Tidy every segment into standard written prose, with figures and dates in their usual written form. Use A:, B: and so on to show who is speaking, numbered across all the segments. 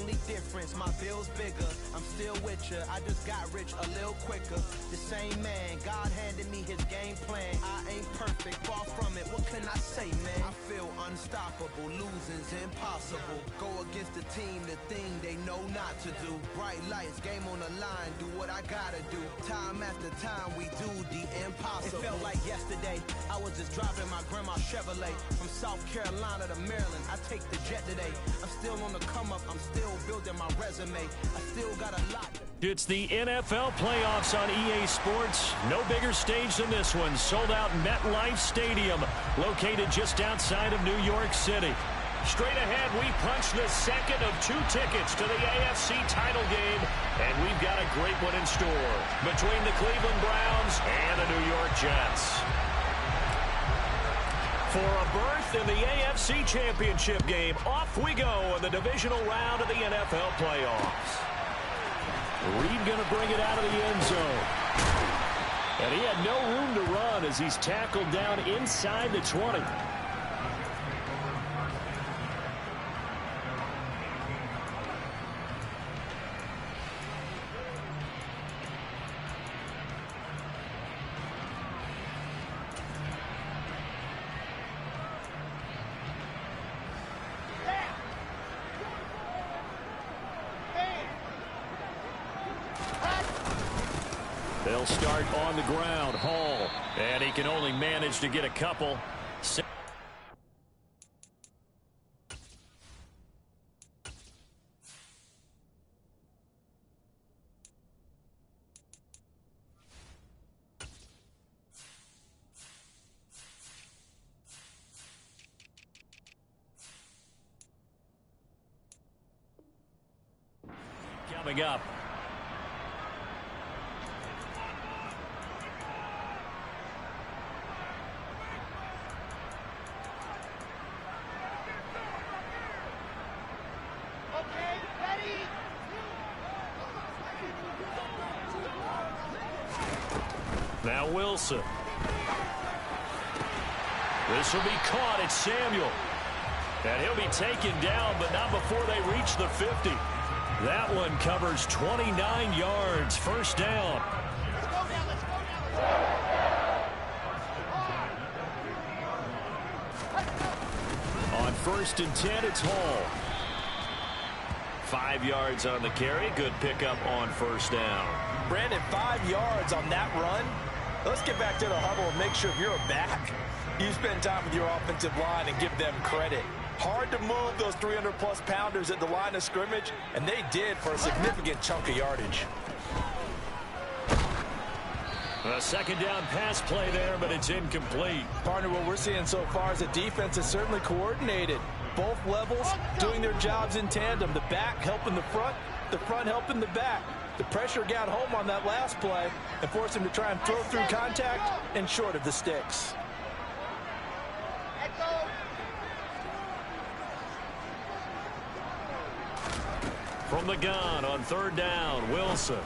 A: only difference, my bill's bigger. I'm still with ya, I just got rich a little quicker. The same man, God handed me his game plan. I ain't perfect, far from it, what can I say, man? I feel unstoppable, losing's impossible. Go against the team, the thing they know not to do. Bright lights, game on the line, do what I gotta do. Time after time, we do the impossible. It felt like yesterday, I was just driving my grandma's Chevrolet. From South Carolina to Maryland, I take the jet today. I'm still on the come up, I'm still building my resume. I still got a lot.
B: It's the NFL playoffs on EA Sports. No bigger stage than this one. Sold out MetLife Stadium, located just outside of New York City. Straight ahead, we punch the second of 2 tickets to the AFC title game, and we've got a great one in store between the Cleveland Browns and the New York Jets. For a berth in the AFC Championship game, off we go in the divisional round of the NFL playoffs. Reed going to bring it out of the end zone. And he had no room to run as he's tackled down inside the 20. They'll start on the ground. Hall. And he can only manage to get a couple. Coming up. Now Wilson. This will be caught. It's Samuel. And he'll be taken down, but not before they reach the 50. That one covers 29 yards. First down. On 1st and 10, it's Hall. 5 yards on the carry. Good pickup on first down.
C: Brandon, 5 yards on that run. Let's get back to the huddle and make sure if you're a back, you spend time with your offensive line and give them credit. Hard to move those 300-plus pounders at the line of scrimmage, and they did for a significant chunk of yardage.
B: A second down pass play there, but it's incomplete.
C: Partner, what we're seeing so far is the defense is certainly coordinated. Both levels doing their jobs in tandem. The back helping the front helping the back. The pressure got home on that last play and forced him to try and throw through contact and short of the sticks.
B: From the gun on 3rd down, Wilson.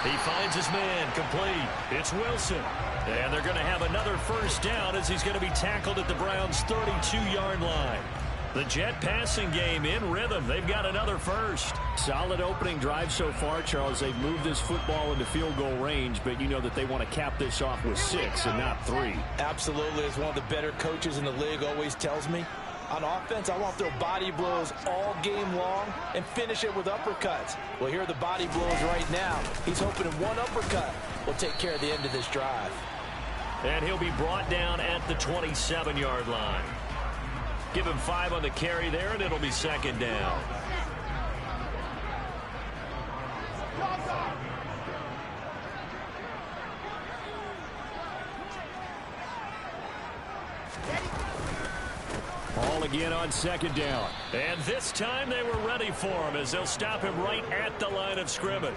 B: He finds his man, complete. It's Wilson. And they're going to have another first down as he's going to be tackled at the Browns' 32-yard line. The Jet passing game in rhythm. They've got another first. Solid opening drive so far, Charles. They've moved this football into field goal range, but you know that they want to cap this off with 6 and not 3.
C: Absolutely. As one of the better coaches in the league always tells me, on offense, I want to throw body blows all game long and finish it with uppercuts. Well, here are the body blows right now. He's hoping one uppercut will take care of the end of this drive.
B: And he'll be brought down at the 27-yard line. Give him 5 on the carry there, and it'll be second down. Ball again on second down. And this time they were ready for him as they'll stop him right at the line of scrimmage.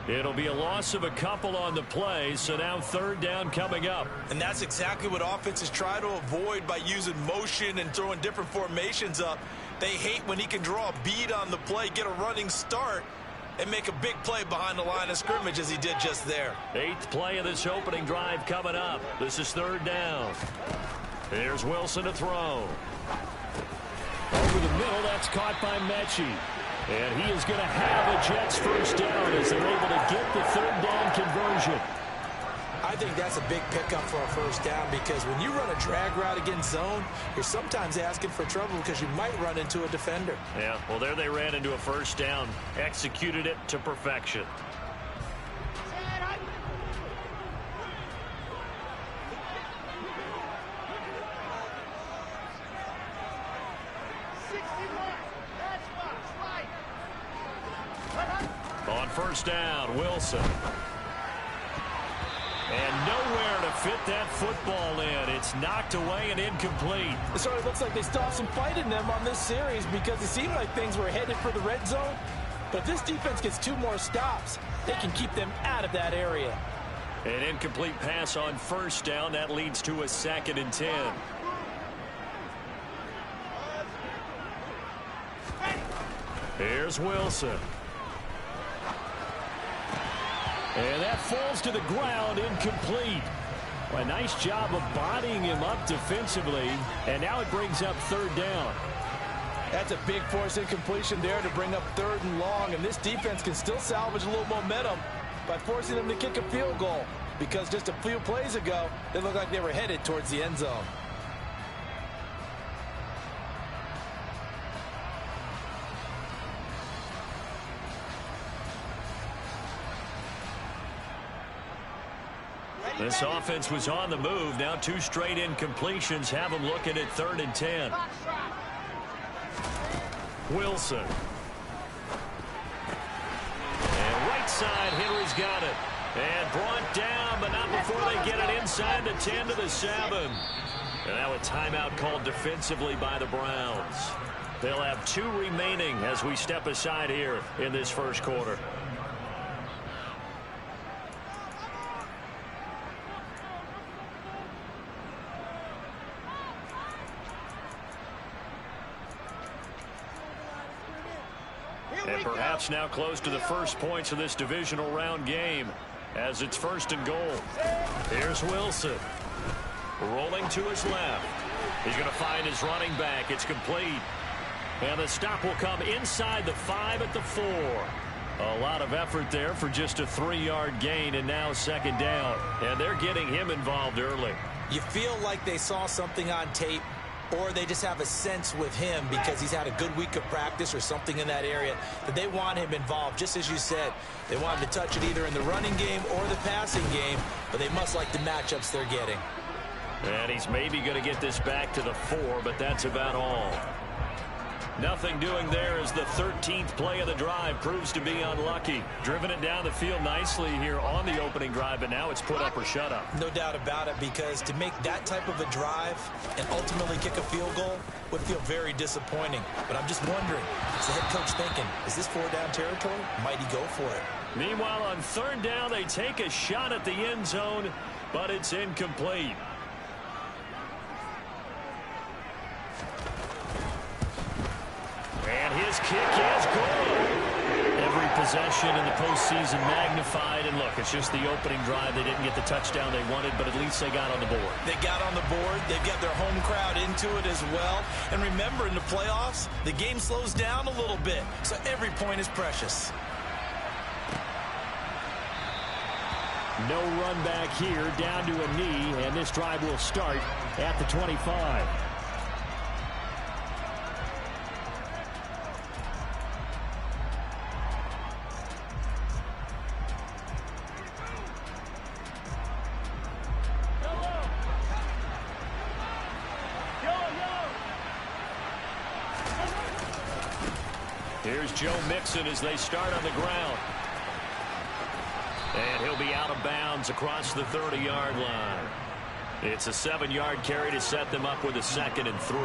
B: It'll be a loss of a couple on the play, so now 3rd down coming up.
C: And that's exactly what offenses try to avoid by using motion and throwing different formations up. They hate when he can draw a bead on the play, get a running start, and make a big play behind the line of scrimmage as he did just there.
B: 8th play of this opening drive coming up. This is 3rd down. Here's Wilson to throw. Over the middle. That's caught by Mechie. And he is going to have a Jets first down as they're able to get the third down conversion.
C: I think that's a big pickup for a first down because when you run a drag route against zone, you're sometimes asking for trouble because you might run into a defender.
B: Yeah, well, there they ran into a first down, executed it to perfection. On first down, Wilson. And nowhere to fit that football in. It's knocked away and incomplete.
C: It sort of looks like they still have some fight in them on this series because it seemed like things were headed for the red zone. But if this defense gets 2 more stops, they can keep them out of that area.
B: An incomplete pass on first down. That leads to a 2nd and 10. Here's Wilson. And that falls to the ground, incomplete. Well, a nice job of bodying him up defensively, and now it brings up 3rd down.
C: That's a big force incompletion there to bring up 3rd and long, and this defense can still salvage a little momentum by forcing them to kick a field goal because just a few plays ago, they looked like they were headed towards the end zone.
B: This offense was on the move. Now 2 straight incompletions have them looking at 3rd and 10. Wilson. And right side, Henry's got it. And brought down, but not before they get it inside the 10 to the 7. And now a timeout called defensively by the Browns. They'll have 2 remaining as we step aside here in this first quarter. And perhaps now close to the first points of this divisional round game as it's 1st and goal. Here's Wilson. Rolling to his left. He's going to find his running back. It's complete. And the stop will come inside the 5 at the 4. A lot of effort there for just a 3-yard gain, and now 2nd down. And they're getting him involved early.
C: You feel like they saw something on tape, or they just have a sense with him because he's had a good week of practice or something in that area that they want him involved. Just as you said, they want him to touch it either in the running game or the passing game, but they must like the matchups they're getting.
B: And he's maybe going to get this back to the 4, but that's about all. Nothing doing there as the 13th play of the drive proves to be unlucky. Driven it down the field nicely here on the opening drive, but now it's put up or shut up.
C: No doubt about it, because to make that type of a drive and ultimately kick a field goal would feel very disappointing. But I'm just wondering, is the head coach thinking, is this 4-down territory? Might he go for it?
B: Meanwhile, on 3rd down, they take a shot at the end zone, but it's incomplete. And his kick is good. Every possession in the postseason magnified. And look, it's just the opening drive. They didn't get the touchdown they wanted, but at least they got on the board.
C: They got on the board. They've got their home crowd into it as well. And remember, in the playoffs, the game slows down a little bit. So every point is precious.
B: No run back here, down to a knee, and this drive will start at the 25. Here's Joe Mixon as they start on the ground. And he'll be out of bounds across the 30-yard line. It's a 7-yard carry to set them up with a 2nd and 3.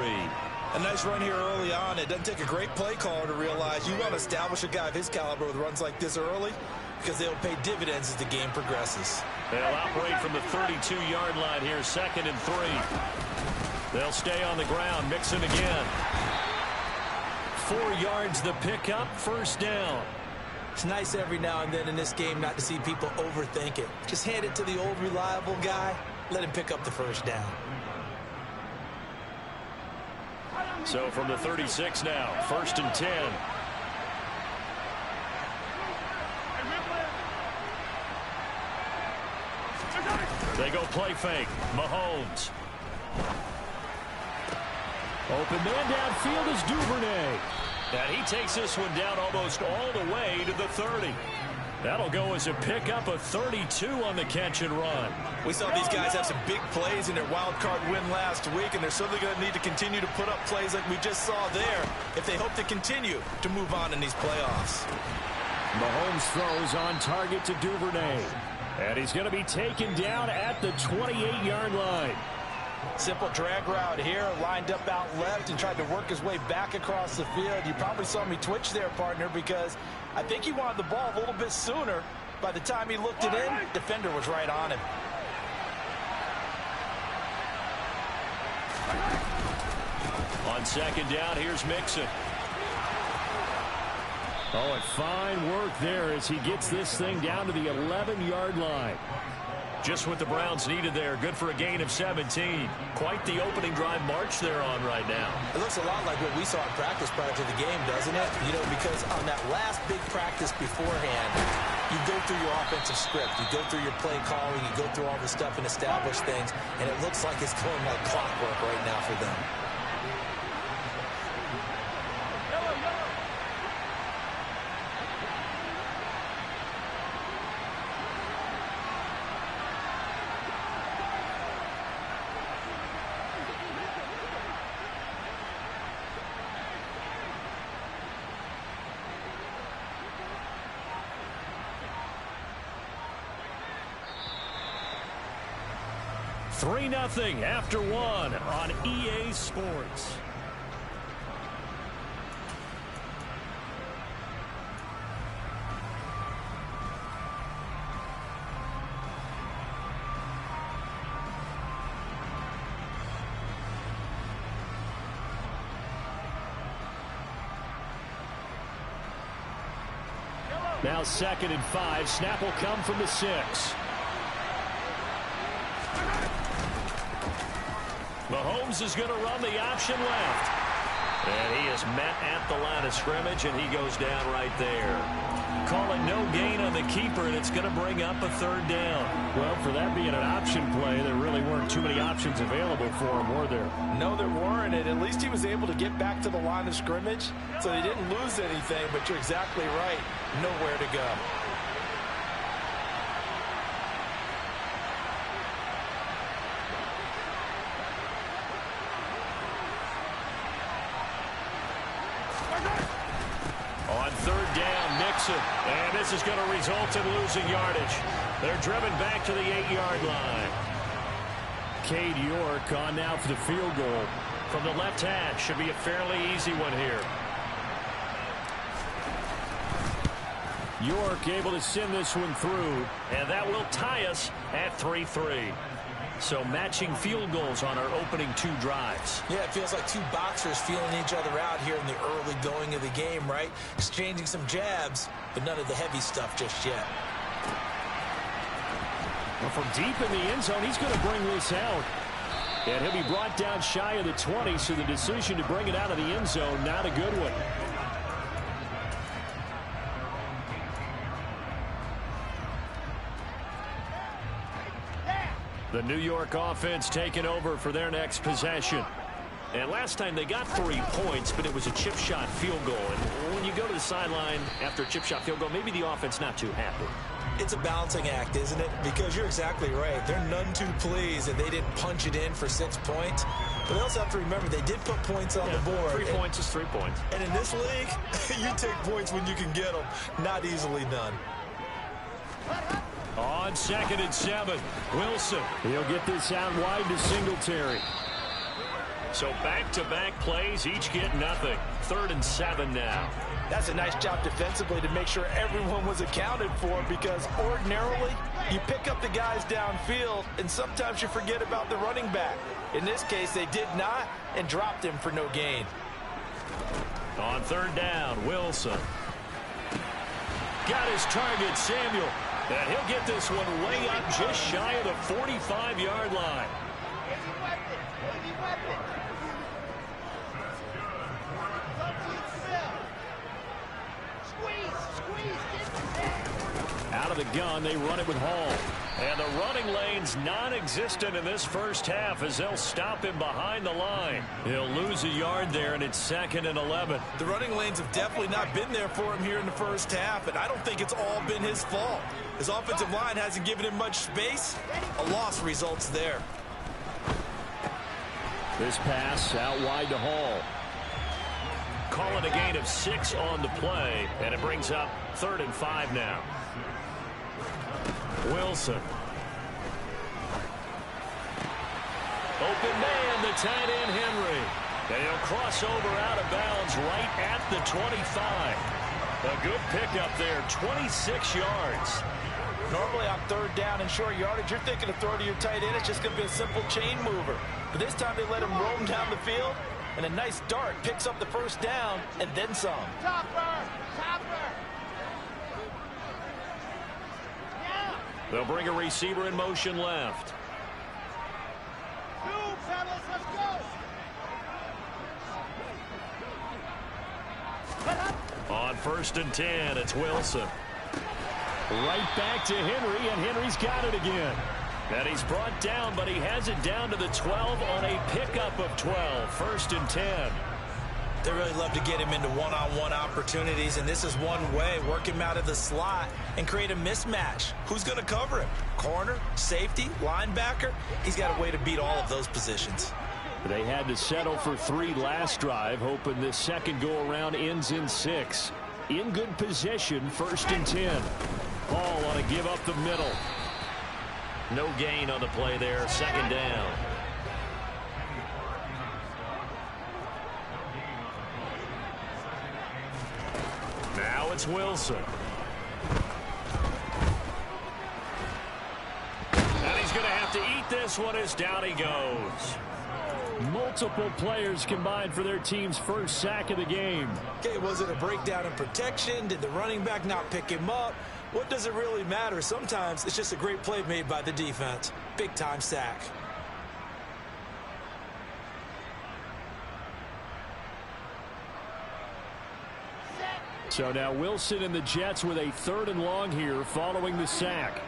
C: A nice run here early on. It doesn't take a great play caller to realize you want to establish a guy of his caliber with runs like this early because they'll pay dividends as the game progresses.
B: They'll operate from the 32-yard line here, 2nd and 3. They'll stay on the ground. Mixon again. 4 yards the pickup, 1st down.
C: It's nice every now and then in this game not to see people overthink it. Just hand it to the old reliable guy. Let him pick up the 1st down.
B: So from the 36 now, 1st and 10. They go play fake. Mahomes. Open man downfield is Duvernay. And he takes this one down almost all the way to the 30. That'll go as a pickup of 32 on the catch and run.
C: We saw these guys have some big plays in their wild card win last week, and they're certainly going to need to continue to put up plays like we just saw there if they hope to continue to move on in these playoffs.
B: Mahomes throws on target to Duvernay. And he's going to be taken down at the 28-yard line.
C: Simple drag route here, lined up out left and tried to work his way back across the field. You probably saw me twitch there, partner, because I think he wanted the ball a little bit sooner. By the time he looked it in, defender was right on him.
B: On 2nd down, here's Mixon. Oh, and fine work there as he gets this thing down to the 11-yard line. Just what the Browns needed there. Good for a gain of 17. Quite the opening drive march they're on right now.
C: It looks a lot like what we saw in practice prior to the game, doesn't it? You know, because on that last big practice beforehand, you go through your offensive script. You go through your play calling. You go through all the stuff and establish things. And it looks like it's going like clockwork right now for them.
B: Three 3-0 after one on EA Sports. Now 2nd and 5. Snap will come from the 6. Mahomes is going to run the option left. And he is met at the line of scrimmage, and he goes down right there. Calling no gain on the keeper, and it's going to bring up a 3rd down. Well, for that being an option play, there really weren't too many options available for him, were there?
C: No, there weren't, and at least he was able to get back to the line of scrimmage, so he didn't lose anything, but you're exactly right. Nowhere to go.
B: On 3rd down, Nixon. And this is going to result in losing yardage. They're driven back to the 8-yard line. Cade York on now for the field goal. From the left hash, should be a fairly easy one here. York able to send this one through. And that will tie us at 3-3. So matching field goals on our opening 2 drives.
C: Yeah, it feels like 2 boxers feeling each other out here in the early going of the game, right? Exchanging some jabs, but none of the heavy stuff just yet.
B: Well, from deep in the end zone, he's going to bring this out. And he'll be brought down shy of the 20, so the decision to bring it out of the end zone, not a good one. The New York offense taking over for their next possession. And last time they got 3 points, but it was a chip shot field goal. And when you go to the sideline after a chip shot field goal, maybe the offense not too happy.
C: It's a balancing act, isn't it? Because you're exactly right. They're none too pleased that they didn't punch it in for 6 points. But they also have to remember they did put points on the board.
B: 3 points is 3 points.
C: And in this league, you take points when you can get them. Not easily done.
B: On 2nd and 7, Wilson. He'll get this out wide to Singletary. So back-to-back plays, each get nothing. 3rd and 7 now.
C: That's a nice job defensively to make sure everyone was accounted for, because ordinarily you pick up the guys downfield and sometimes you forget about the running back. In this case, they did not and dropped him for no gain.
B: On 3rd down, Wilson. Got his target, Samuel. And he'll get this one way up just shy of the 45-yard line. of the gun. They run it with Hall. And the running lane's non-existent in this first half as they'll stop him behind the line. He'll lose a yard there, and it's 2nd and 11.
C: The running lanes have definitely not been there for him here in the first half, and I don't think it's all been his fault. His offensive line hasn't given him much space. A loss results there.
B: This pass out wide to Hall. Calling a gain of 6 on the play, and it brings up 3rd and 5 now. Wilson. Open man, the tight end Henry. And he'll cross over out of bounds right at the 25. A good pickup there, 26 yards.
C: Normally on 3rd down and short yardage, you're thinking of throwing to your tight end. It's just going to be a simple chain mover. But this time they let him roam down the field, and a nice dart picks up the first down and then some.
B: They'll bring a receiver in motion left.
A: Let's go.
B: On 1st and 10, it's Wilson. Right back to Henry, and Henry's got it again. And he's brought down, but he has it down to the 12 on a pickup of 12. 1st and 10.
C: They really love to get him into one-on-one opportunities, and this is one way. Work him out of the slot and create a mismatch. Who's going to cover him? Corner, safety, linebacker? He's got a way to beat all of those positions.
B: They had to settle for 3 last drive, hoping this second go-around ends in 6. In good position, 1st and 10. Hall want to give up the middle. No gain on the play there, 2nd down. Now it's Wilson. And he's going to have to eat this one as down he goes. Multiple players combined for their team's first sack of the game.
C: Okay, was it a breakdown in protection? Did the running back not pick him up? What does it really matter? Sometimes it's just a great play made by the defense. Big-time sack.
B: So now Wilson and the Jets with a 3rd and long here following the sack.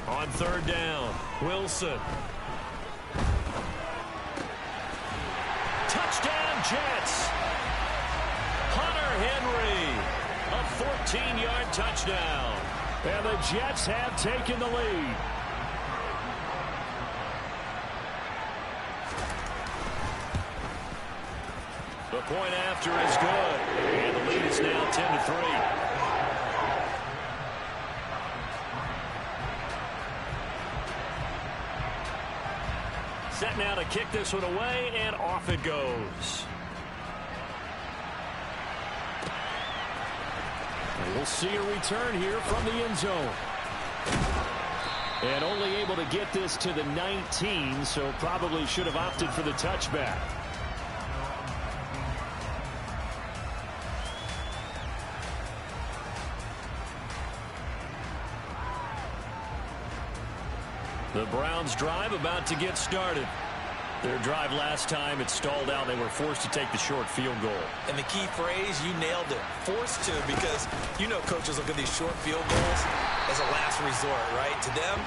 B: On 3rd down, Wilson. Touchdown Jets. Hunter Henry. A 14-yard touchdown. And the Jets have taken the lead. The point after is good. And the lead is now 10-3. Set now to kick this one away, and off it goes. And we'll see a return here from the end zone. And only able to get this to the 19, so probably should have opted for the touchback. The Browns drive about to get started. Their drive last time, it stalled out. They were forced to take the short field goal.
C: And the key phrase, you nailed it. Forced to, because you know coaches look at these short field goals as a last resort, right? To them,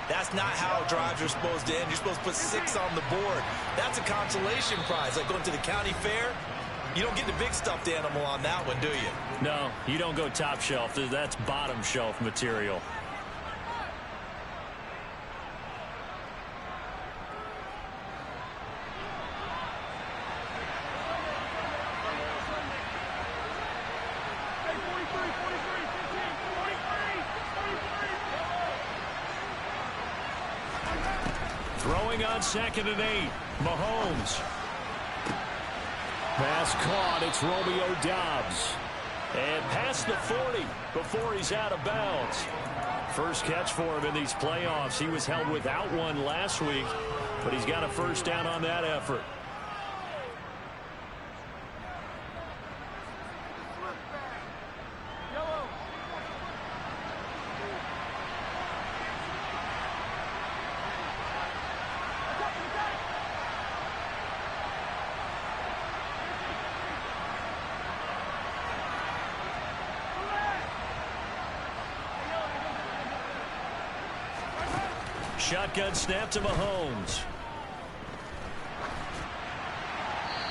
C: that's not how drives are supposed to end. You're supposed to put 6 on the board. That's a consolation prize, like going to the county fair. You don't get the big stuffed animal on that one, do you?
B: No, you don't go top shelf. That's bottom shelf material. Throwing on 2nd and 8. Mahomes. Pass caught. It's Romeo Doubs. And past the 40 before he's out of bounds. First catch for him in these playoffs. He was held without one last week, but he's got a first down on that effort. shotgun snap to Mahomes.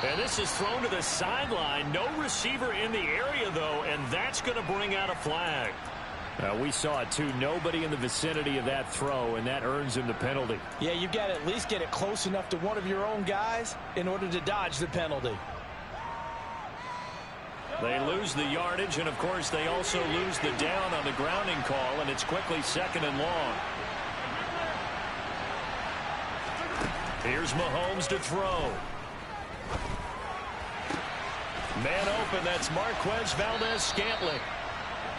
B: And this is thrown to the sideline. No receiver in the area, though, and that's going to bring out a flag. We saw it, too. Nobody in the vicinity of that throw, and that earns him the penalty.
C: Yeah, you've got to at least get it close enough to one of your own guys in order to dodge the penalty.
B: They lose the yardage, and, of course, they also lose the down on the grounding call, and it's quickly 2nd and long. Here's Mahomes to throw. Man open, that's Marquez Valdez-Scantling.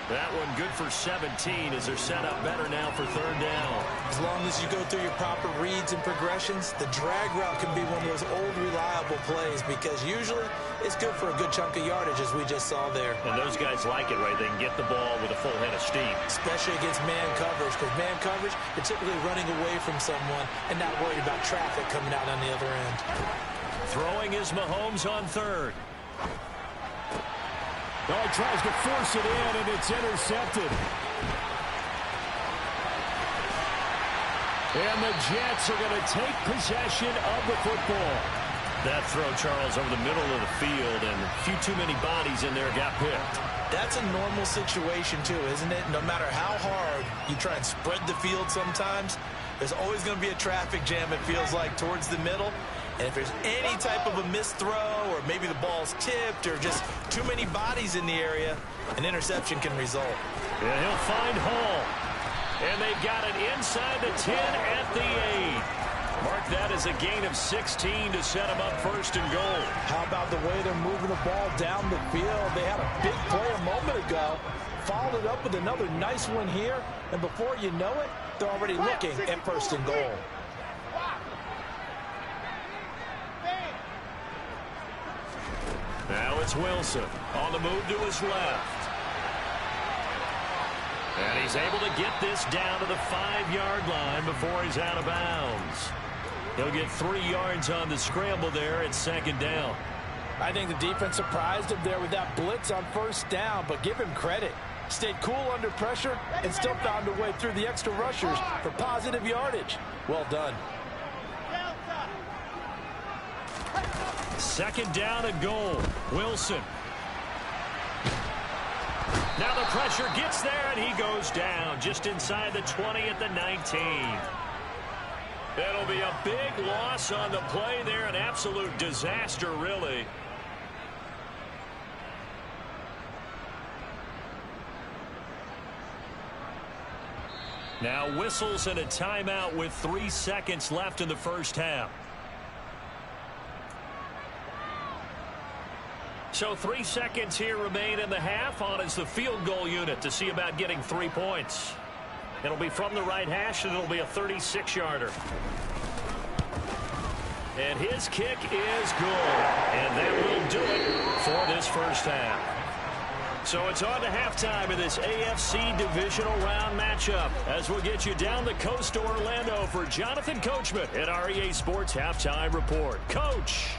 B: That one good for 17 as they're set up better now for 3rd down.
C: As long as you go through your proper reads and progressions, the drag route can be one of those old reliable plays because usually it's good for a good chunk of yardage as we just saw there.
B: And those guys like it, right? They can get the ball with a full head of steam.
C: Especially against man coverage, because man coverage, you're typically running away from someone and not worried about traffic coming out on the other end.
B: Throwing is Mahomes on 3rd.
D: Oh, he tries to force it in, and it's intercepted. And the Jets are going to take possession of the football.
B: That throw, Charles, over the middle of the field, and a few too many bodies in there got picked.
C: That's a normal situation, too, isn't it? No matter how hard you try and spread the field sometimes, there's always going to be a traffic jam, it feels like, towards the middle. And if there's any type of a missed throw or maybe the ball's tipped or just too many bodies in the area, an interception can result.
B: Yeah, he'll find Hall. And they got it inside the 10 at the 8. Mark that as a gain of 16 to set them up 1st and goal.
C: How about the way they're moving the ball down the field? They had a big play a moment ago, followed it up with another nice one here, and before you know it, they're already looking at 1st and goal.
B: Now it's Wilson on the move to his left. And he's able to get this down to the 5-yard line before he's out of bounds. He'll get 3 yards on the scramble there at 2nd down.
C: I think the defense surprised him there with that blitz on 1st down, but give him credit. Stayed cool under pressure and still found a way through the extra rushers for positive yardage. Well done.
B: 2nd down and goal. Wilson. Now the pressure gets there, and he goes down just inside the 20 at the 19. It'll be a big loss on the play there, an absolute disaster, really. Now whistles and a timeout with 3 seconds left in the 1st half. So 3 seconds here remain in the half. On is the field goal unit to see about getting 3 points. It'll be from the right hash, and it'll be a 36-yarder. And his kick is good. And that will do it for this 1st half. So it's on to halftime in this AFC divisional round matchup as we'll get you down the coast to Orlando for Jonathan Coachman at our EA Sports Halftime Report. Coach.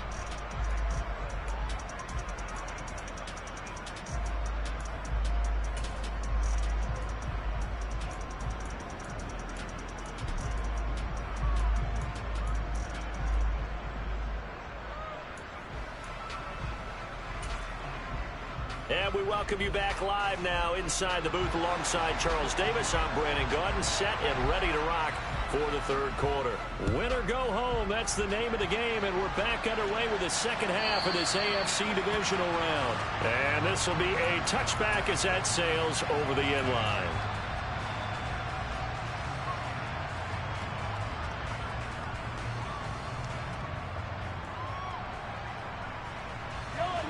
B: And we welcome you back live now inside the booth alongside Charles Davis. I'm Brandon Gaudin, set and ready to rock for the 3rd quarter. Win or go home, that's the name of the game, and we're back underway with the 2nd half of this AFC divisional round. And this will be a touchback as that sails over the end line.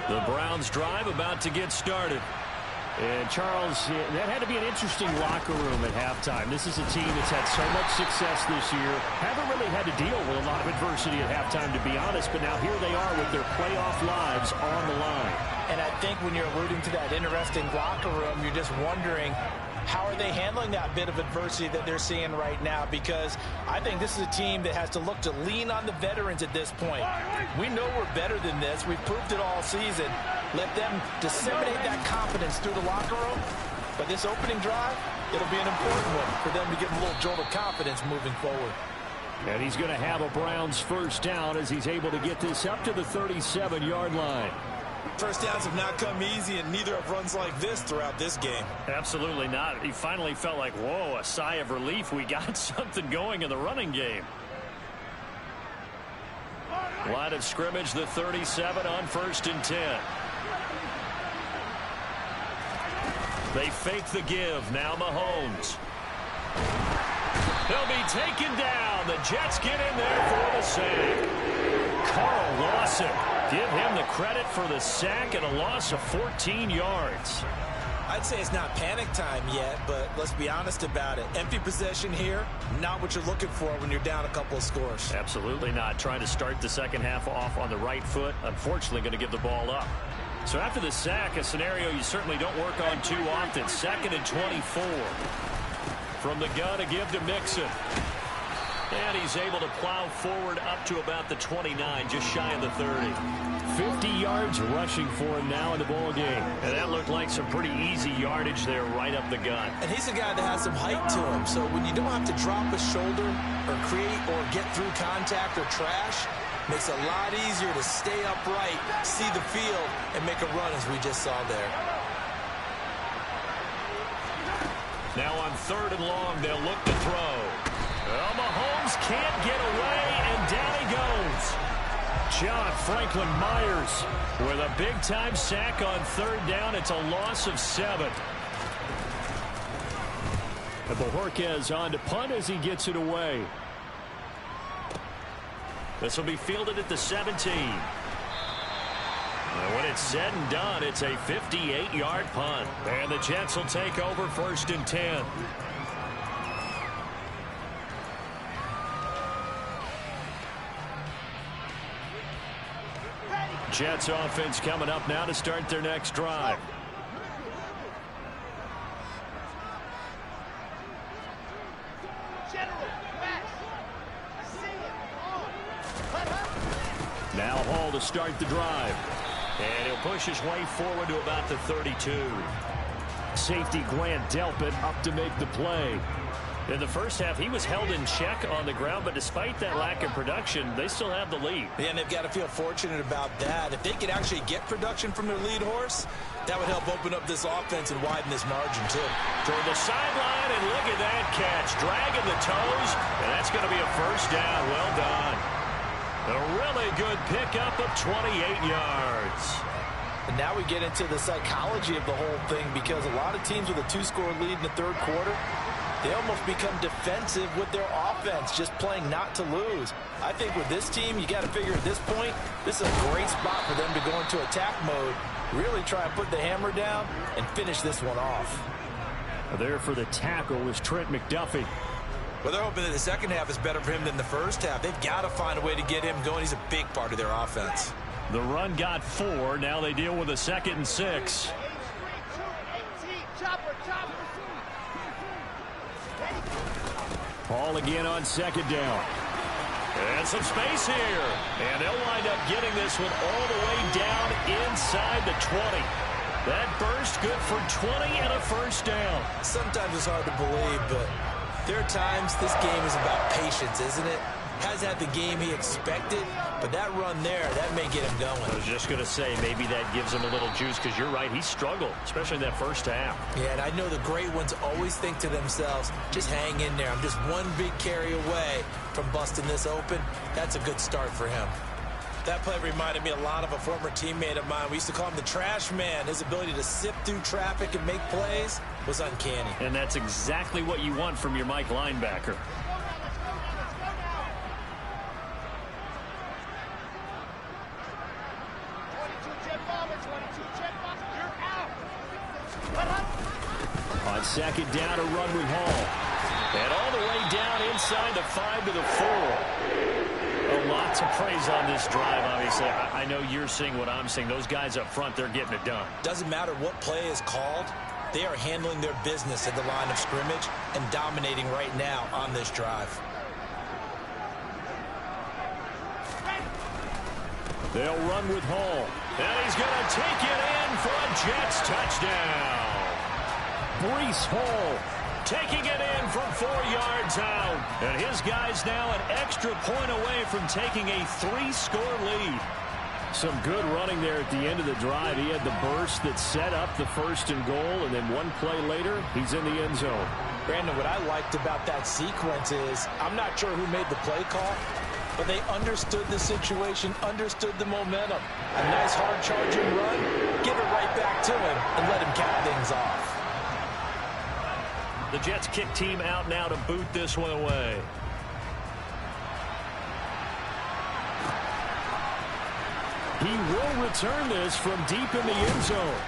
B: The Browns drive about to get started.
D: And, Charles, that had to be an interesting locker room at halftime. This is a team that's had so much success this year. Haven't really had to deal with a lot of adversity at halftime, to be honest. But now here they are with their playoff lives on the line.
C: And I think when you're alluding to that interesting locker room, you're just wondering, how are they handling that bit of adversity that they're seeing right now? Because I think this is a team that has to look to lean on the veterans at this point. We know we're better than this. We've proved it all season. Let them disseminate that confidence through the locker room, But this opening drive, it'll be an important one for them to give them a little jolt of confidence moving forward.
D: And he's going to have a Browns first down as he's able to get this up to the 37-yard line.
C: First downs have not come easy, and neither have runs like this throughout this game.
B: Absolutely not. He finally felt like, whoa, a sigh of relief. We got something going in the running game. Line of scrimmage, the 37 on 1st and 10. They fake the give. Now Mahomes. He'll be taken down. The Jets get in there for the sack. Carl Lawson. Give him the credit for the sack and a loss of 14 yards.
C: I'd say it's not panic time yet, but let's be honest about it. Empty possession here, not what you're looking for when you're down a couple of scores.
B: Absolutely not. Trying to start the second half off on the right foot. Unfortunately, going to give the ball up. So after the sack, a scenario you certainly don't work on too often. 2nd and 24. From the gun to give to Mixon. And he's able to plow forward up to about the 29, just shy of the 30.
D: 50 yards rushing for him now in the ball game.
B: And that looked like some pretty easy yardage there right up the gut.
C: And he's a guy that has some height to him. So when you don't have to drop a shoulder or create or get through contact or trash, makes it a lot easier to stay upright, see the field, and make a run as we just saw there.
B: Now on 3rd and long, they'll look to throw. Well, Mahomes can't get away, and down he goes. John Franklin Myers with a big-time sack on 3rd down. It's a loss of 7.
D: And Bojorquez on to punt as he gets it away.
B: This will be fielded at the 17. And when it's said and done, it's a 58-yard punt. And the Jets will take over 1st and 10. Jets offense coming up now to start their next drive. Now Hall to start the drive. And he'll push his way forward to about the 32.
D: Safety Grant Delpit up to make the play.
B: In the first half, he was held in check on the ground, but despite that lack of production, they still have the lead.
C: Yeah, and they've got to feel fortunate about that. If they could actually get production from their lead horse, that would help open up this offense and widen this margin, too.
B: Toward the sideline, and look at that catch. Dragging the toes, and that's going to be a first down. Well done. A really good pickup of 28 yards.
C: And now we get into the psychology of the whole thing, because a lot of teams with a 2-score lead in the 3rd quarter, they almost become defensive with their offense, just playing not to lose. I think with this team, you got to figure at this point, this is a great spot for them to go into attack mode, really try and put the hammer down and finish this one off.
D: There for the tackle was Trent McDuffie.
C: Well, they're hoping that the second half is better for him than the first half. They've got to find a way to get him going. He's a big part of their offense.
B: The run got 4. Now they deal with a 2nd and 6.
D: Ball again on 2nd down.
B: And some space here. And they'll wind up getting this one all the way down inside the 20. That burst good for 20 and a first down.
C: Sometimes it's hard to believe, but there are times this game is about patience, isn't it? Hasn't had the game he expected, but that run there, that may get him going.
B: I was just going to say, maybe that gives him a little juice, because you're right, he struggled, especially in that first half.
C: Yeah, and I know the great ones always think to themselves, just hang in there. I'm just one big carry away from busting this open. That's a good start for him. That play reminded me a lot of a former teammate of mine. We used to call him the trash man. His ability to sift through traffic and make plays was uncanny.
B: And that's exactly what you want from your Mike linebacker.
D: On 2nd down, a run with Hall.
B: And all the way down inside the 5 to the 4. A lot to praise on this drive, obviously. I know you're seeing what I'm seeing. Those guys up front, they're getting it done.
C: Doesn't matter what play is called. They are handling their business at the line of scrimmage and dominating right now on this drive.
B: They'll run with Hall. And he's going to take it in for a Jets touchdown. Breece Hall taking it in from 4 yards out. And his guy's now an extra point away from taking a 3-score lead. Some good running there at the end of the drive. He had the burst that set up the 1st and goal, and then one play later, he's in the end zone.
C: Brandon, what I liked about that sequence is I'm not sure who made the play call, but they understood the situation, understood the momentum. A nice hard charging run, give it right back to him, and let him cap things off.
B: The Jets kick team out now to boot this one away. He will return this from deep in the end zone.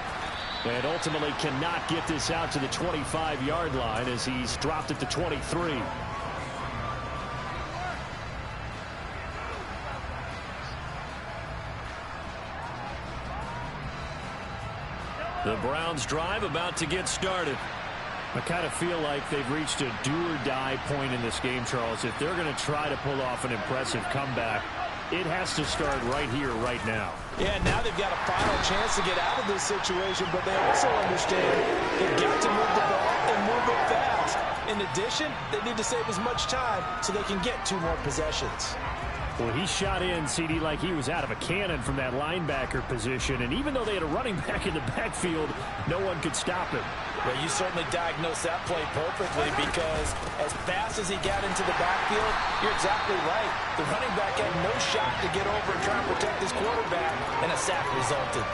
B: And ultimately cannot get this out to the 25-yard line as he's dropped it to 23. The Browns drive about to get started. I kind of feel like they've reached a do-or-die point in this game, Charles. If they're going to try to pull off an impressive comeback, it has to start right here, right now.
C: Yeah, now they've got a final chance to get out of this situation, but they also understand they've got to move the ball and move it fast. In addition, they need to save as much time so they can get 2 more possessions.
B: Well, he shot in, CD, like he was out of a cannon from that linebacker position. And even though they had a running back in the backfield, no one could stop him.
C: Well, you certainly diagnosed that play perfectly because as fast as he got into the backfield, you're exactly right. The running back had no shot to get over and try and protect his quarterback, and a sack resulted.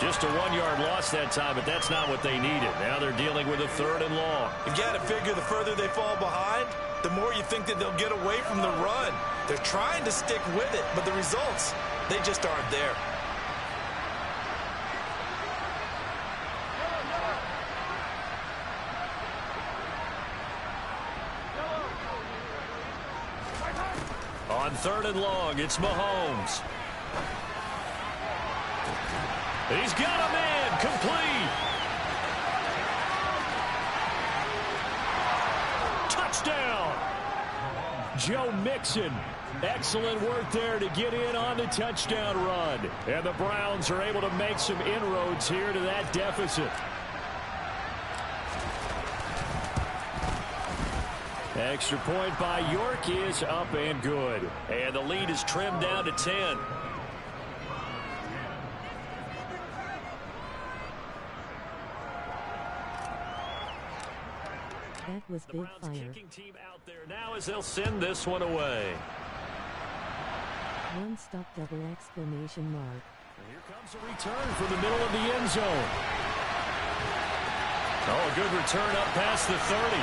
B: Just a 1-yard loss that time, but that's not what they needed. Now they're dealing with a 3rd and long.
C: You've got to figure the further they fall behind, the more you think that they'll get away from the run. They're trying to stick with it, but the results, they just aren't there. On 3rd and long, it's Mahomes.
B: He's got a man complete. Touchdown. Joe Mixon. Excellent work there to get in on the touchdown run. And the Browns are able to make some inroads here to that deficit. Extra point by York is up and good. And the lead is trimmed down to 10.
E: That was
B: The
E: big
B: Browns
E: fire.
B: kicking team out there now as they'll send this one away.
E: One stop double exclamation mark.
B: And here comes a return from the middle of the end zone. Oh, a good return up past the 30.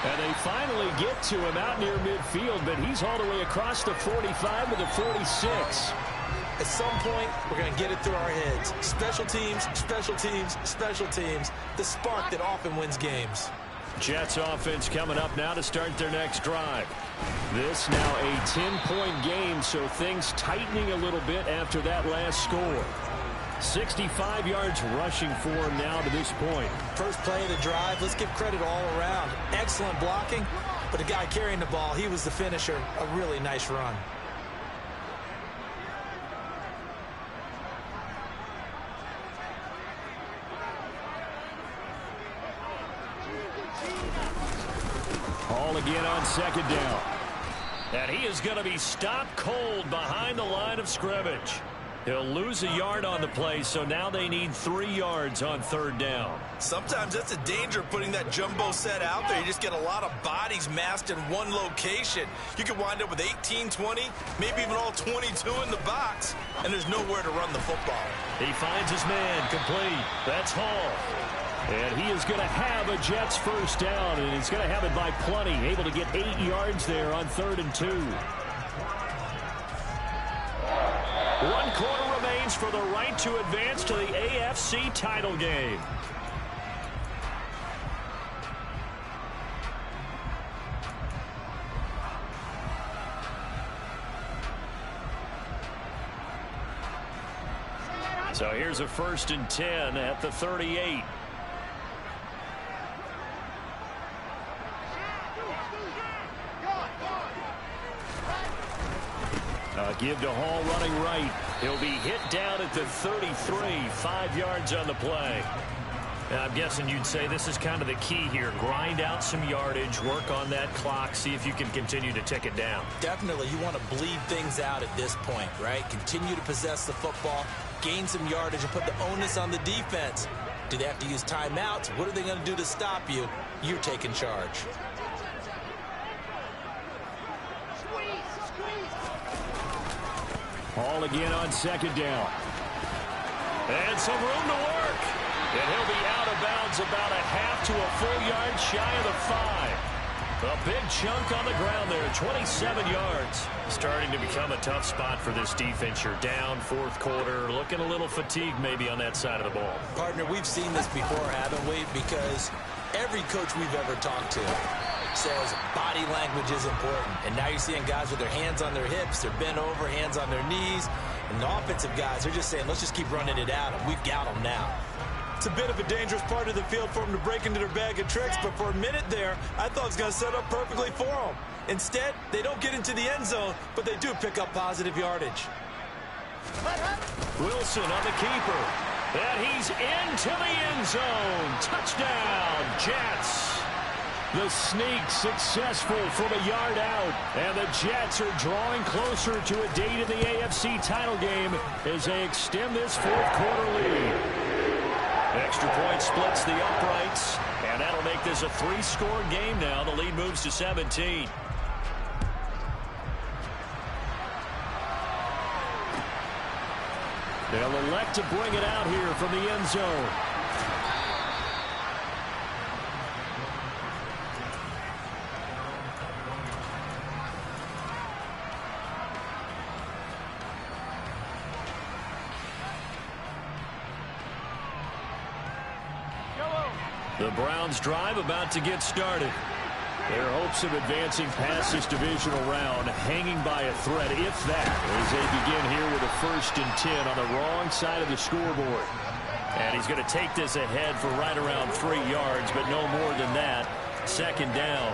B: And they finally get to him out near midfield, but he's all the way across the 45 to the 46.
C: At some point, we're going to get it through our heads. Special teams, special teams, special teams. The spark that often wins games.
B: Jets offense coming up now to start their next drive. This now a 10-point game, so things tightening a little bit after that last score. 65 yards rushing for him now to this point.
C: First play of the drive, let's give credit all around. Excellent blocking, but the guy carrying the ball, he was the finisher. A really nice run.
B: Hall again on 2nd down. And he is going to be stopped cold behind the line of scrimmage. He'll lose a yard on the play, so now they need 3 yards on 3rd down.
C: Sometimes that's the danger of putting that jumbo set out there. You just get a lot of bodies massed in one location. You could wind up with 18, 20, maybe even all 22 in the box, and there's nowhere to run the football.
B: He finds his man complete. That's Hall. And he is going to have a Jets first down, and he's going to have it by plenty. Able to get 8 yards there on 3rd and 2. 1 quarter remains for the right to advance to the AFC title game. So here's a 1st and 10 at the 38. Give to Hall running right. He'll be hit down at the 33. 5 yards on the play. And I'm guessing you'd say this is kind of the key here. Grind out some yardage, work on that clock, see if you can continue to tick it down.
C: Definitely, you want to bleed things out at this point, right? Continue to possess the football, gain some yardage, and put the onus on the defense. Do they have to use timeouts? What are they going to do to stop you? You're taking charge.
D: Ball again on second down.
B: And some room to work. And he'll be out of bounds about a half to a full yard shy of the 5. A big chunk on the ground there, 27 yards. Starting to become a tough spot for this defense. You're down fourth quarter, looking a little fatigued maybe on that side of the ball.
C: Partner, we've seen this before, haven't we? Because every coach we've ever talked to says body language is important. And now you're seeing guys with their hands on their hips, they're bent over, hands on their knees. And the offensive guys are just saying, let's just keep running it at them. We've got them now. It's a bit of a dangerous part of the field for them to break into their bag of tricks, but for a minute there, I thought it was going to set up perfectly for them. Instead, they don't get into the end zone, but they do pick up positive yardage.
B: Wilson on the keeper. And he's into the end zone. Touchdown, Jets.
D: The sneak successful from a yard out. And the Jets are drawing closer to a date in the AFC title game as they extend this fourth quarter lead.
B: Extra point splits the uprights, and that'll make this a 3-score game now. The lead moves to 17.
D: They'll elect to bring it out here from the end zone.
B: The Browns drive about to get started.
D: Their hopes of advancing past this divisional round hanging by a thread, if that, as they begin here with a 1st and 10 on the wrong side of the scoreboard.
B: And he's going to take this ahead for right around 3 yards, but no more than that. 2nd down.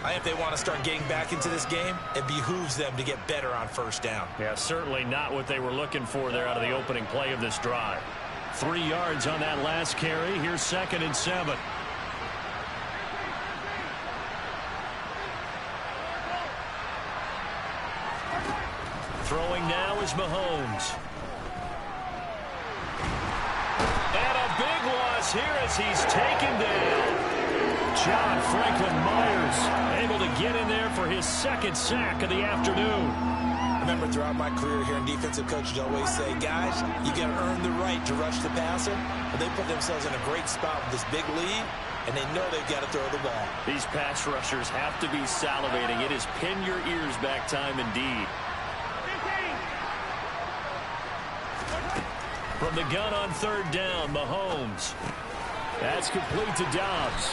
C: I think if they want to start getting back into this game, it behooves them to get better on 1st down.
B: Yeah, certainly not what they were looking for there out of the opening play of this drive. 3 yards on that last carry. Here's 2nd and 7. Throwing now is Mahomes. And a big loss here as he's taken down.
D: John Franklin Myers
B: able to get in there for his 2nd sack of the afternoon.
C: I remember throughout my career here in defensive coaches always say, guys, you got to earn the right to rush the passer. But they put themselves in a great spot with this big lead, and they know they've got to throw the ball.
B: These pass rushers have to be salivating. It is pin your ears back time indeed. From the gun on 3rd down, Mahomes.
D: That's complete to Dobbs.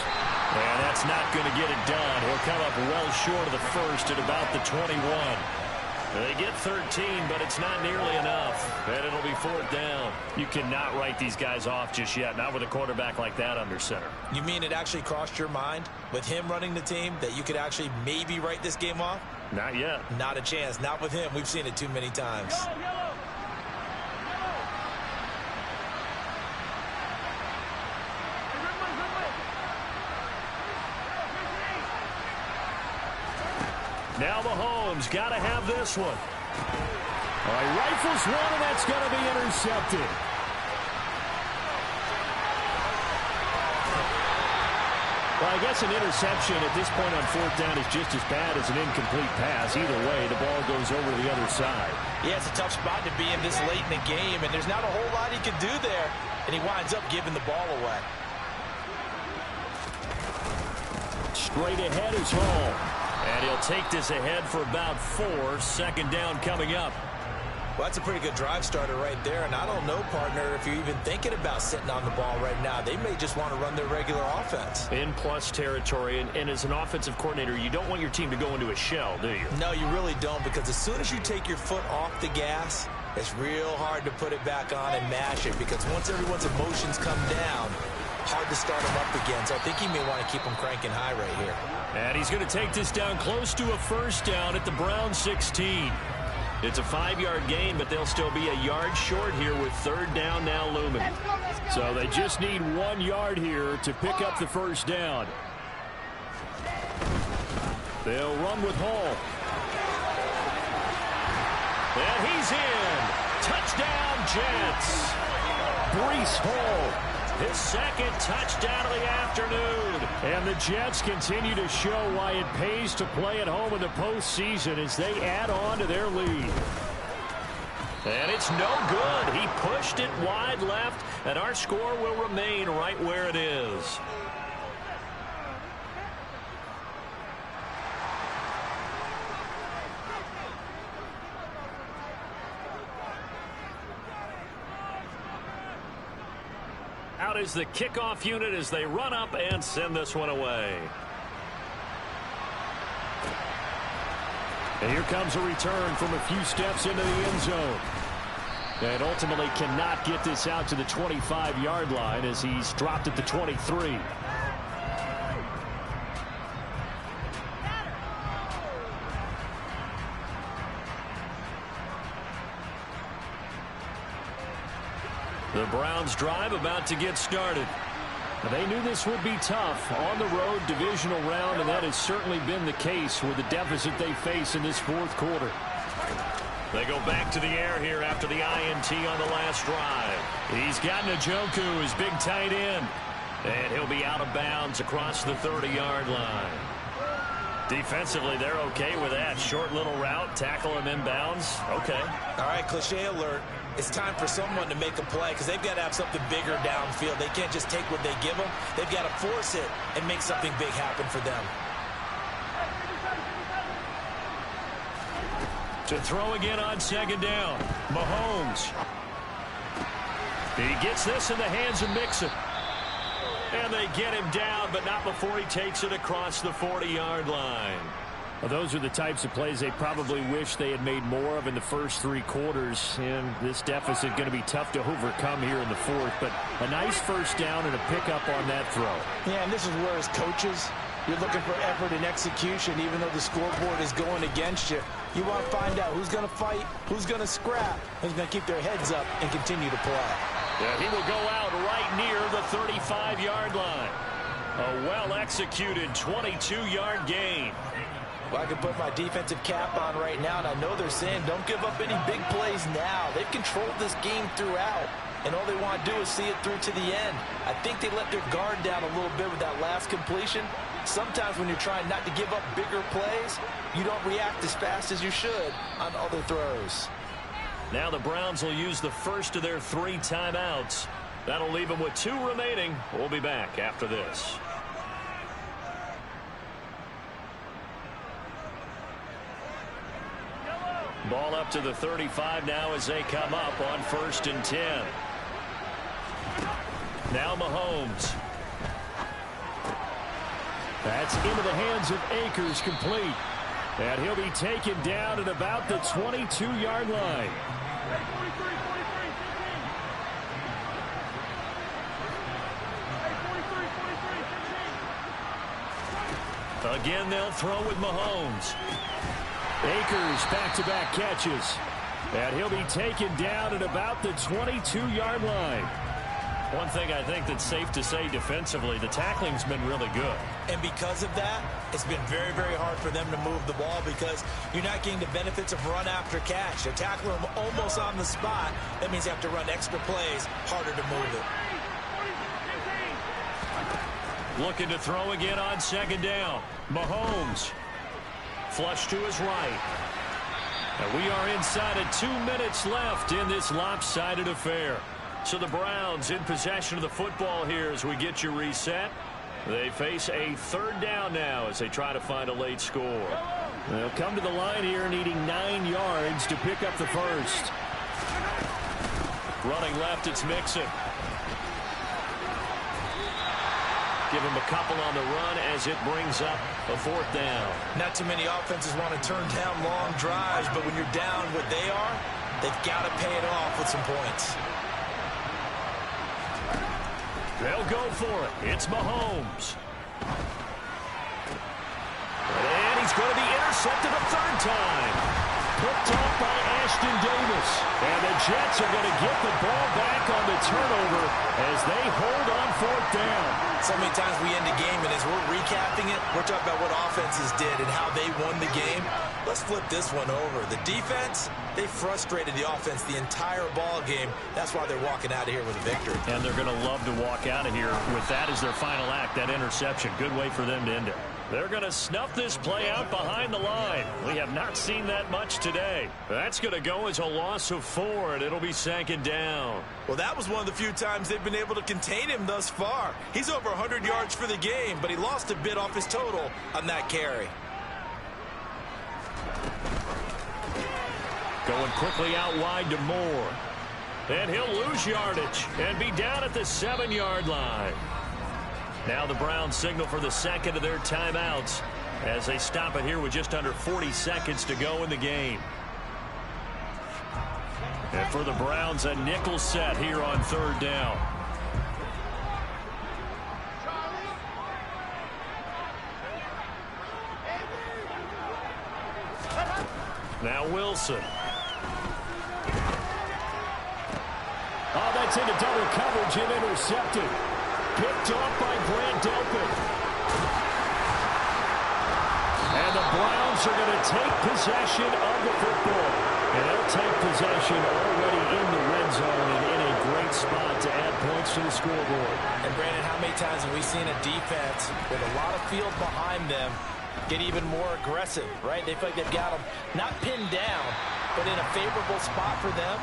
B: And that's not going to get it done. He'll come up well short of the 1st at about the 21. They get 13, but it's not nearly enough. And it'll be 4th down. You cannot write these guys off just yet, not with a quarterback like that under center.
C: You mean it actually crossed your mind with him running the team that you could actually maybe write this game off?
B: Not yet.
C: Not a chance. Not with him. We've seen it too many times.
B: Now Mahomes got to have this one.
D: All right, rifles one, and that's going to be intercepted. Well, I guess an interception at this point on 4th down is just as bad as an incomplete pass. Either way, the ball goes over to the other side.
C: Yeah, it's a tough spot to be in this late in the game, and there's not a whole lot he can do there, and he winds up giving the ball away.
D: Straight ahead is Hall.
B: And he'll take this ahead for about 4. 2nd down coming up.
C: Well, that's a pretty good drive starter right there, and I don't know, partner, if you're even thinking about sitting on the ball right now. They may just want to run their regular offense.
B: In plus territory, and as an offensive coordinator, you don't want your team to go into a shell, do you?
C: No, you really don't, because as soon as you take your foot off the gas, it's real hard to put it back on and mash it, because once everyone's emotions come down, hard to start them up again. So I think he may want to keep them cranking high right here.
B: And he's going to take this down close to a 1st down at the Browns 16. It's a 5-yard gain, but they'll still be a yard short here with 3rd down now looming.
D: So So they just need 1 yard here to pick up the first down. They'll run with Hall. And he's in. Touchdown, Jets. Breece Hall, his second touchdown of the afternoon. And the Jets continue to show why it pays to play at home in the postseason as they add on to their lead. And it's no good. He pushed it wide left, and our score will remain right where it is. Out is the kickoff unit as they run up and send this one away. And here comes a return from a few steps into the end zone. And ultimately cannot get this out to the 25-yard line as he's dropped at the 23. The Browns drive about to get started. They knew this would be tough on the road divisional round, and that has certainly been the case with the deficit they face in this fourth quarter. They go back to the air here after the INT on the last drive. He's got Njoku, his big tight end, and he'll be out of bounds across the 30-yard line. Defensively, they're okay with that. Short little route, tackle him inbounds. Okay.
C: All right, cliche alert. It's time for someone to make a play because they've got to have something bigger downfield. They can't just take what they give them. They've got to force it and make something big happen for them.
B: To throw again on second down. Mahomes. He gets this in the hands of Mixon. And they get him down, but not before he takes it across the 40-yard line.
D: Well, those are the types of plays they probably wish they had made more of in the first 3 quarters. And this deficit going to be tough to overcome here in the fourth. But a nice first down and a pickup on that throw.
C: Yeah, and this is where as coaches, you're looking for effort and execution, even though the scoreboard is going against you. You want to find out who's going to fight, who's going to scrap, who's going to keep their heads up and continue to play.
B: Yeah, he will go out right near the 35-yard line. A well-executed 22-yard gain.
C: Well, I can put my defensive cap on right now, and I know they're saying don't give up any big plays now. They've controlled this game throughout, and all they want to do is see it through to the end. I think they let their guard down a little bit with that last completion. Sometimes when you're trying not to give up bigger plays, you don't react as fast as you should on other throws.
B: Now the Browns will use the first of their 3 timeouts. That'll leave them with 2 remaining. We'll be back after this. Ball up to the 35 now as they come up on 1st and 10. Now Mahomes. That's into the hands of Akers, complete. And he'll be taken down at about the 22-yard line. Again, they'll throw with Mahomes. Akers back-to-back catches. And he'll be taken down at about the 22-yard line. One thing I think that's safe to say defensively, the tackling's been really good.
C: And because of that, it's been very, very hard for them to move the ball because you're not getting the benefits of run after catch. You tackle them almost on the spot. That means you have to run extra plays, harder to move it.
B: Looking to throw again on second down. Mahomes. Flush to his right. And we are inside of 2 minutes left in this lopsided affair. So the Browns in possession of the football here as we get you reset. They face a 3rd down now as they try to find a late score. They'll come to the line here needing 9 yards to pick up the first. Running left, it's Mixon. Give him a couple on the run as it brings up a 4th down.
C: Not too many offenses want to turn down long drives, but when you're down what they are, they've got to pay it off with some points.
B: They'll go for it. It's Mahomes. And he's going to be intercepted a 3rd time. Picked off by Ashton Davis. And the Jets are going to get the ball back on the turnover as
D: They hold on fourth down.
C: So many times we end a game, and as we're recapping it, we're talking about what offenses did and how they won the game. Let's flip this one over. The defense, they frustrated the offense the entire ball game. That's why they're walking out of here with a victory.
B: And they're going to love to walk out of here with that as their final act, that interception. Good way for them to end it. They're going to snuff this play out behind the line. We have not seen that much today. That's going to go as a loss of 4, and it'll be second down.
C: Well, that was one of the few times they've been able to contain him thus far. He's over 100 yards for the game, but he lost a bit off his total on that carry.
B: Going quickly out wide to Moore. And he'll lose yardage and be down at the 7-yard line. Now the Browns signal for the second of their timeouts as they stop it here with just under 40 seconds to go in the game. And for the Browns, a nickel set here on third down. Now Wilson.
D: Oh, that's into double coverage and intercepted. Picked off by Grant Delpit. And the Browns are going to take possession of the football. And they'll take possession already in the red zone and in a great spot to add points to the scoreboard.
C: And, Brandon, how many times have we seen a defense with a lot of field behind them get even more aggressive, right? They feel like they've got them not pinned down, but in a favorable spot for them.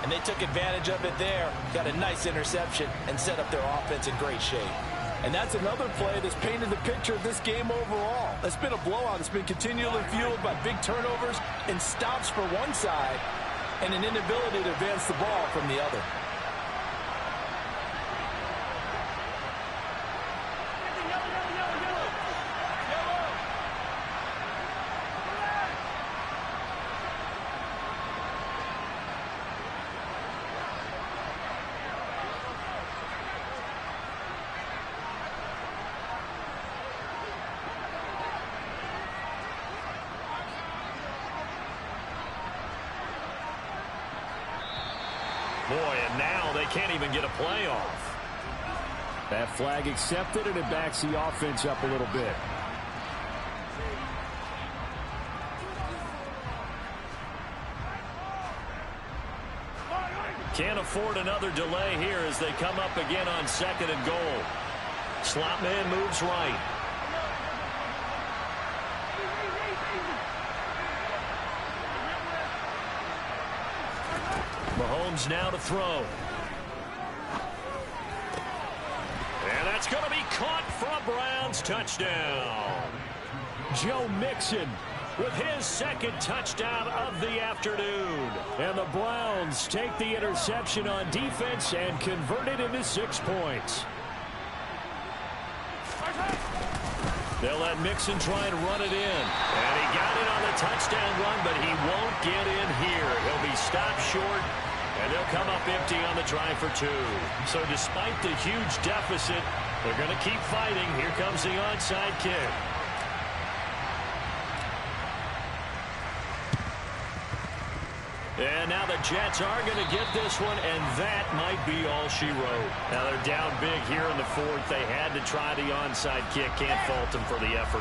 C: And they took advantage of it there, got a nice interception, and set up their offense in great shape. And that's another play that's painted the picture of this game overall. It's been a blowout. It's been continually fueled by big turnovers and stops for one side and an inability to advance the ball from the other.
B: Boy, and now they can't even get a play off.
D: That flag accepted, and it backs the offense up a little bit.
B: Can't afford another delay here as they come up again on second and goal. Slot man moves right. Mahomes now to throw. And that's going to be caught for a Browns touchdown.
D: Joe Mixon
B: with his second touchdown of the afternoon.
D: And the Browns take the interception on defense and convert it into 6 points.
B: They'll let Mixon try and run it in. And he got it on the touchdown run, but he won't get in here. He'll be stopped short, and they'll come up empty on the try for 2. So despite the huge deficit, they're going to keep fighting. Here comes the onside kick. And now the Jets are going to get this one, and that might be all she wrote. Now they're down big here in the fourth. They had to try the onside kick. Can't fault them for the effort.